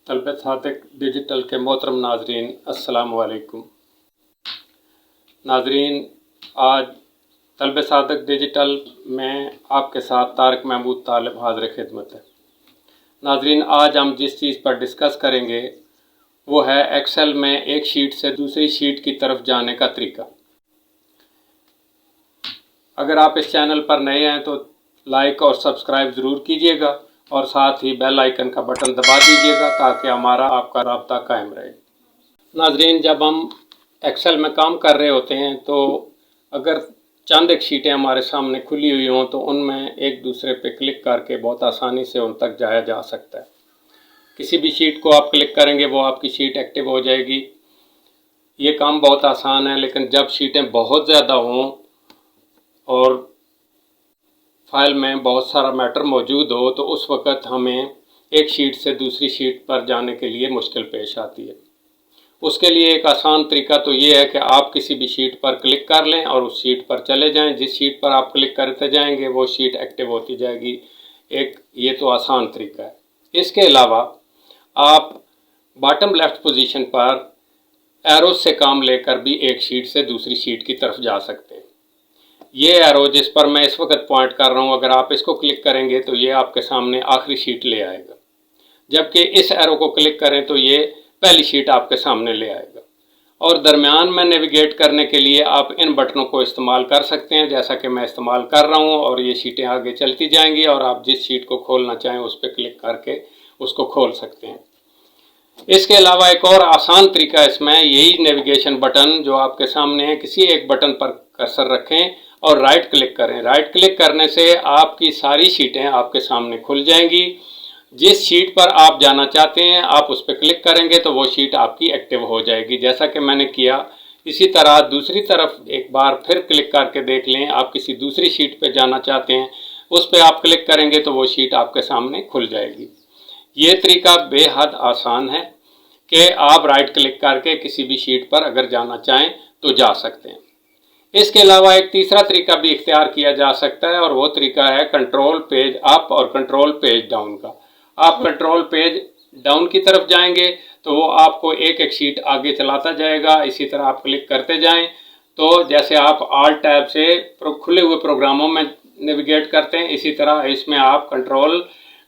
तलबे Sadiq digital के मोहतरम नाजरीन, अस्सलाम वालेकुम। नाजरीन, आज तलबे सादिक डिजिटल में आपके साथ तारिक महमूद तालिब हाज़िर खिदमत है। नाजरीन, आज हम जिस चीज़ पर डिस्कस करेंगे वो है एक्सेल में एक शीट से दूसरी शीट की तरफ जाने का तरीका। अगर आप इस चैनल पर नए हैं तो लाइक और सब्सक्राइब ज़रूर कीजिएगा और साथ ही बेल आइकन का बटन दबा दीजिएगा ताकि हमारा आपका राब्ता कायम रहे। नाजरीन, जब हम एक्सेल में काम कर रहे होते हैं तो अगर चंद एक शीटें हमारे सामने खुली हुई हों तो उनमें एक दूसरे पे क्लिक करके बहुत आसानी से उन तक जाया जा सकता है। किसी भी शीट को आप क्लिक करेंगे वो आपकी शीट एक्टिव हो जाएगी। ये काम बहुत आसान है, लेकिन जब शीटें बहुत ज़्यादा हों और फाइल में बहुत सारा मैटर मौजूद हो तो उस वक़्त हमें एक शीट से दूसरी शीट पर जाने के लिए मुश्किल पेश आती है। उसके लिए एक आसान तरीका तो ये है कि आप किसी भी शीट पर क्लिक कर लें और उस शीट पर चले जाएं। जिस शीट पर आप क्लिक करते जाएंगे वो शीट एक्टिव होती जाएगी। ये तो आसान तरीका है। इसके अलावा आप बॉटम लेफ़्ट पोजीशन पर एरो से काम लेकर भी एक शीट से दूसरी शीट की तरफ जा सकते हैं। ये एरो जिस पर मैं इस वक्त पॉइंट कर रहा हूँ, अगर आप इसको क्लिक करेंगे तो ये आपके सामने आखिरी शीट ले आएगा, जबकि इस एरो को क्लिक करें तो ये पहली शीट आपके सामने ले आएगा। और दरमियान में नेविगेट करने के लिए आप इन बटनों को इस्तेमाल कर सकते हैं, जैसा कि मैं इस्तेमाल कर रहा हूँ, और ये शीटें आगे चलती जाएंगी और आप जिस शीट को खोलना चाहें उस पर क्लिक करके उसको खोल सकते हैं। इसके अलावा एक और आसान तरीका इसमें यही नेविगेशन बटन जो आपके सामने है, किसी एक बटन पर कर्सर रखें और राइट क्लिक करें। राइट क्लिक करने से आपकी सारी शीटें आपके सामने खुल जाएंगी। जिस शीट पर आप जाना चाहते हैं आप उस पर क्लिक करेंगे तो वो शीट आपकी एक्टिव हो जाएगी, जैसा कि मैंने किया। इसी तरह दूसरी तरफ एक बार फिर क्लिक करके देख लें। आप किसी दूसरी शीट पर जाना चाहते हैं, उस पर आप क्लिक करेंगे तो वो शीट आपके सामने खुल जाएगी। ये तरीका बेहद आसान है कि आप राइट क्लिक करके किसी भी शीट पर अगर जाना चाहें तो जा सकते हैं। इसके अलावा एक तीसरा तरीका भी इख्तियार किया जा सकता है और वो तरीका है कंट्रोल पेज अप और कंट्रोल पेज डाउन का। आप कंट्रोल पेज डाउन की तरफ जाएंगे तो वो आपको एक एक शीट आगे चलाता जाएगा। इसी तरह आप क्लिक करते जाएं तो जैसे आप ऑल्ट टैब से खुले हुए प्रोग्रामों में नेविगेट करते हैं, इसी तरह इसमें आप कंट्रोल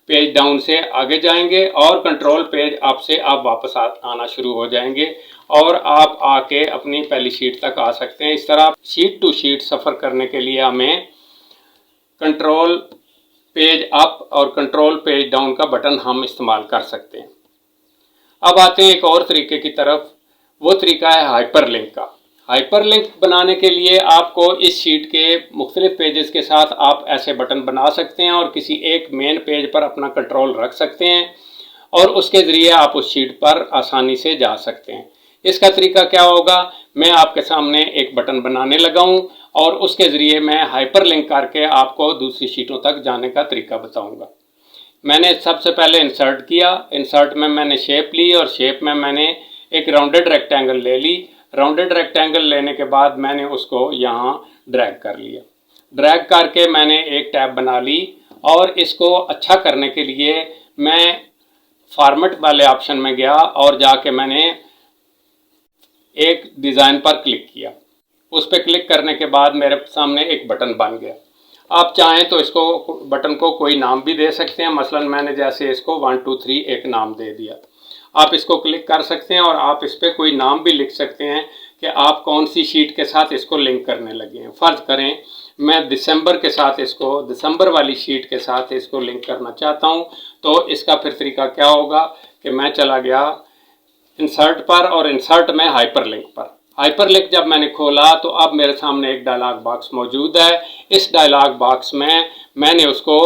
पेज डाउन से आगे जाएंगे और कंट्रोल पेज अप से आप वापस आना शुरू हो जाएंगे और आप आके अपनी पहली शीट तक आ सकते हैं। इस तरह शीट टू शीट सफ़र करने के लिए हमें कंट्रोल पेज अप और कंट्रोल पेज डाउन का बटन हम इस्तेमाल कर सकते हैं। अब आते हैं एक और तरीके की तरफ। वो तरीका है हाइपरलिंक का। हाइपरलिंक बनाने के लिए आपको इस शीट के मुख्तलिफ पेजेस के साथ आप ऐसे बटन बना सकते हैं और किसी एक मेन पेज पर अपना कंट्रोल रख सकते हैं और उसके ज़रिए आप उस शीट पर आसानी से जा सकते हैं। इसका तरीका क्या होगा, मैं आपके सामने एक बटन बनाने लगा हूँ और उसके ज़रिए मैं हाइपरलिंक करके आपको दूसरी शीटों तक जाने का तरीका बताऊँगा। मैंने सबसे पहले इंसर्ट किया। इंसर्ट में मैंने शेप ली और शेप में मैंने एक राउंडेड रेक्टेंगल ले ली। राउंडेड रेक्टेंगल लेने के बाद मैंने उसको यहाँ ड्रैग कर लिया। ड्रैग करके मैंने एक टैब बना ली और इसको अच्छा करने के लिए मैं फॉर्मेट वाले ऑप्शन में गया और जाके मैंने एक डिज़ाइन पर क्लिक किया। उस पर क्लिक करने के बाद मेरे सामने एक बटन बन गया। आप चाहें तो इसको बटन को कोई नाम भी दे सकते हैं। मसलन मैंने जैसे इसको 1 2 3 एक नाम दे दिया। आप इसको क्लिक कर सकते हैं और आप इस पर कोई नाम भी लिख सकते हैं कि आप कौन सी शीट के साथ इसको लिंक करने लगे हैं। फ़र्ज़ करें मैं दिसंबर के साथ इसको, दिसंबर वाली शीट के साथ इसको लिंक करना चाहता हूं, तो इसका फिर तरीका क्या होगा कि मैं चला गया इंसर्ट पर और इंसर्ट में हाइपरलिंक पर। हाइपरलिंक जब मैंने खोला तो अब मेरे सामने एक डायलॉग बॉक्स मौजूद है। इस डायलॉग बॉक्स में मैंने उसको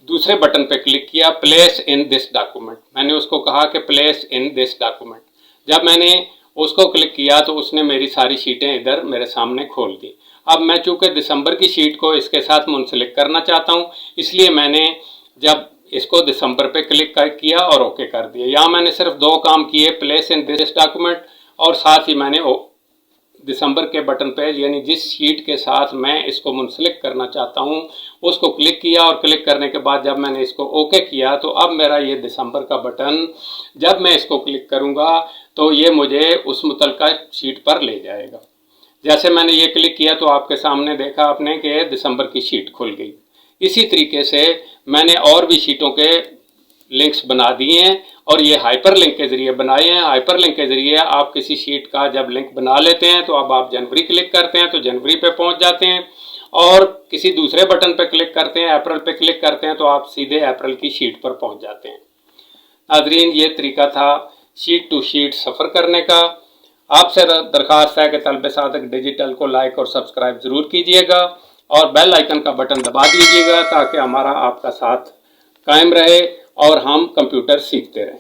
दूसरे बटन पे क्लिक किया, प्लेस इन दिस डॉक्यूमेंट। मैंने उसको कहा कि प्लेस इन दिस डॉक्यूमेंट। जब मैंने उसको क्लिक किया तो उसने मेरी सारी शीटें इधर मेरे सामने खोल दी। अब मैं चूँकि दिसंबर की शीट को इसके साथ मुंसलिक करना चाहता हूँ, इसलिए मैंने जब इसको दिसंबर पे क्लिक किया और ओके कर दिया। यहाँ मैंने सिर्फ दो काम किए, प्लेस इन दिस डॉक्यूमेंट और साथ ही मैंने दिसंबर के बटन पे, यानी जिस शीट के साथ मैं इसको मुंसलिक करना चाहता हूँ उसको क्लिक किया, और क्लिक करने के बाद जब मैंने इसको ओके किया तो अब मेरा ये दिसंबर का बटन, जब मैं इसको क्लिक करूँगा तो ये मुझे उस मुतलका शीट पर ले जाएगा। जैसे मैंने ये क्लिक किया तो आपके सामने देखा आपने कि दिसंबर की शीट खुल गई। इसी तरीके से मैंने और भी शीटों के लिंक्स बना दिए हैं, और ये हाइपर लिंक के ज़रिए बनाए हैं। हाइपर लिंक के ज़रिए आप किसी शीट का जब लिंक बना लेते हैं तो अब आप जनवरी क्लिक करते हैं तो जनवरी पे पहुंच जाते हैं, और किसी दूसरे बटन पे क्लिक करते हैं, अप्रैल पे क्लिक करते हैं तो आप सीधे अप्रैल की शीट पर पहुंच जाते हैं। नाज़रीन, ये तरीका था शीट टू शीट सफ़र करने का। आपसे दरख्वास्त है कि तलबे सादक डिजिटल को लाइक और सब्सक्राइब ज़रूर कीजिएगा, और बेल आइकन का बटन दबा दीजिएगा ताकि हमारा आपका साथ कायम रहे और हम कंप्यूटर सीखते रहें।